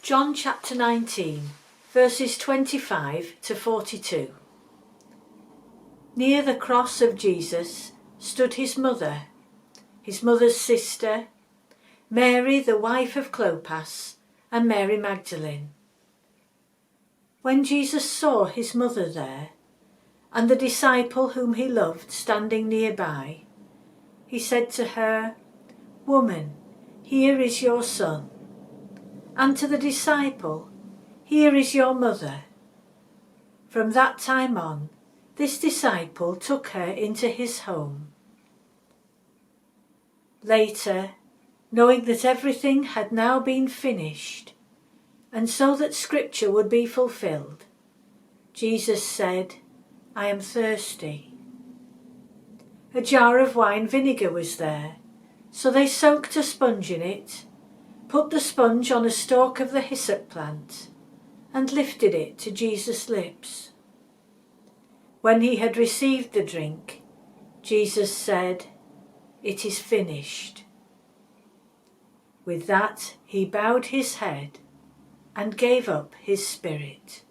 John chapter 19, verses 25 to 42. Near the cross of Jesus stood his mother's sister, Mary the wife of Clopas, and Mary Magdalene. When Jesus saw his mother there, and the disciple whom he loved standing nearby, he said to her, "Woman, here is your son." And to the disciple, "Here is your mother." From that time on, this disciple took her into his home. Later, knowing that everything had now been finished, and so that Scripture would be fulfilled, Jesus said, "I am thirsty." A jar of wine vinegar was there, so they soaked a sponge in it, put the sponge on a stalk of the hyssop plant, and lifted it to Jesus' lips. When he had received the drink, Jesus said, "It is finished." With that he bowed his head and gave up his spirit.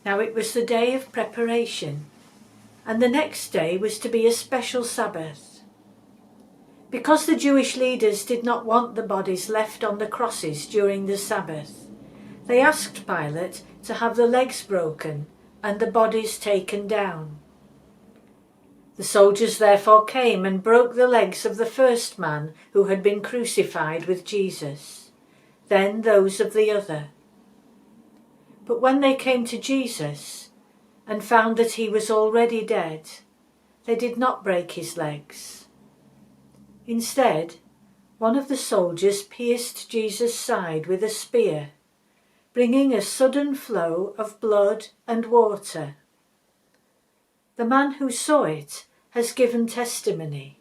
Now it was the day of preparation, and the next day was to be a special Sabbath. Because the Jewish leaders did not want the bodies left on the crosses during the Sabbath, they asked Pilate to have the legs broken and the bodies taken down. The soldiers therefore came and broke the legs of the first man who had been crucified with Jesus, then those of the other. But when they came to Jesus and found that he was already dead, they did not break his legs. Instead, one of the soldiers pierced Jesus' side with a spear, bringing a sudden flow of blood and water. The man who saw it has given testimony,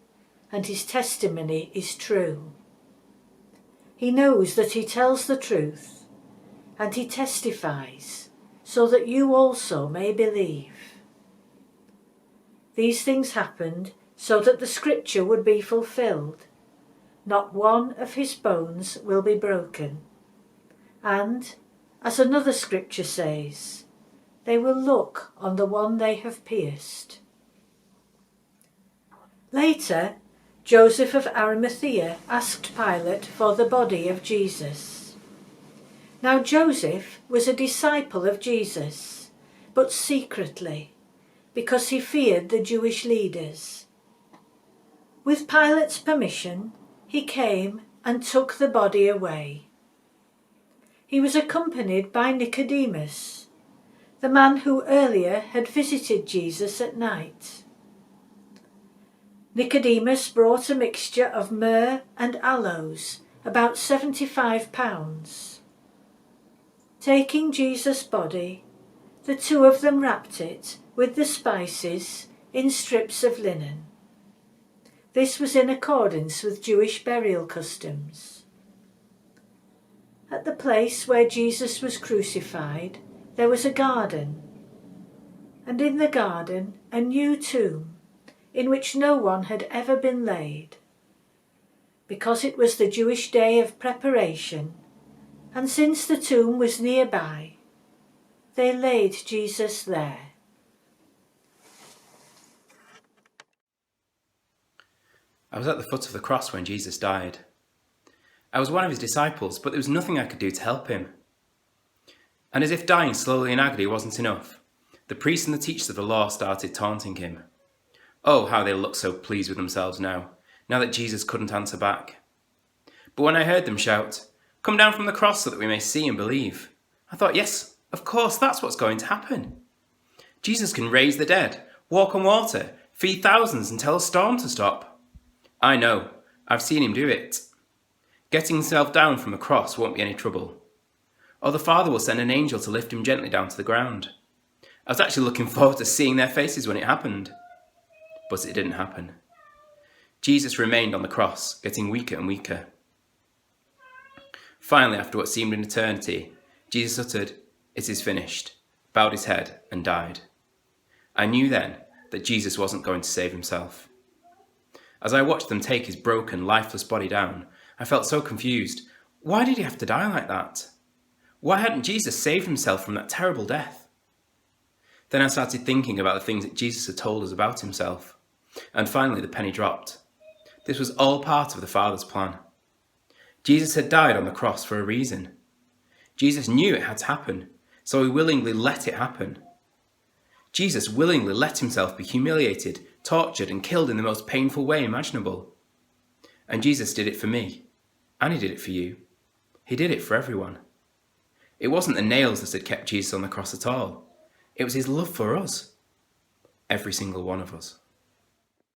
and his testimony is true. He knows that he tells the truth, and he testifies, so that you also may believe. These things happened so that the Scripture would be fulfilled. Not one of his bones will be broken. And, as another Scripture says, they will look on the one they have pierced. Later, Joseph of Arimathea asked Pilate for the body of Jesus. Now Joseph was a disciple of Jesus, but secretly, because he feared the Jewish leaders. With Pilate's permission, he came and took the body away. He was accompanied by Nicodemus, the man who earlier had visited Jesus at night. Nicodemus brought a mixture of myrrh and aloes, about 75 pounds. Taking Jesus' body, the two of them wrapped it with the spices in strips of linen. This was in accordance with Jewish burial customs. At the place where Jesus was crucified, there was a garden, and in the garden a new tomb, in which no one had ever been laid. Because it was the Jewish day of preparation, and since the tomb was nearby, they laid Jesus there. I was at the foot of the cross when Jesus died. I was one of his disciples, but there was nothing I could do to help him. And as if dying slowly in agony wasn't enough, the priests and the teachers of the law started taunting him. Oh, how they looked so pleased with themselves now that Jesus couldn't answer back. But when I heard them shout, "Come down from the cross so that we may see and believe," I thought, yes, of course, that's what's going to happen. Jesus can raise the dead, walk on water, feed thousands and tell a storm to stop. I know, I've seen him do it. Getting himself down from a cross won't be any trouble. Or the Father will send an angel to lift him gently down to the ground. I was actually looking forward to seeing their faces when it happened. But it didn't happen. Jesus remained on the cross, getting weaker and weaker. Finally, after what seemed an eternity, Jesus uttered, "It is finished," bowed his head and died. I knew then that Jesus wasn't going to save himself. As I watched them take his broken, lifeless body down, I felt so confused. Why did he have to die like that? Why hadn't Jesus saved himself from that terrible death? Then I started thinking about the things that Jesus had told us about himself. And finally the penny dropped. This was all part of the Father's plan. Jesus had died on the cross for a reason. Jesus knew it had to happen, so he willingly let it happen. Jesus willingly let himself be humiliated, tortured, and killed in the most painful way imaginable. And Jesus did it for me, and he did it for you. He did it for everyone. It wasn't the nails that had kept Jesus on the cross at all. It was his love for us, every single one of us.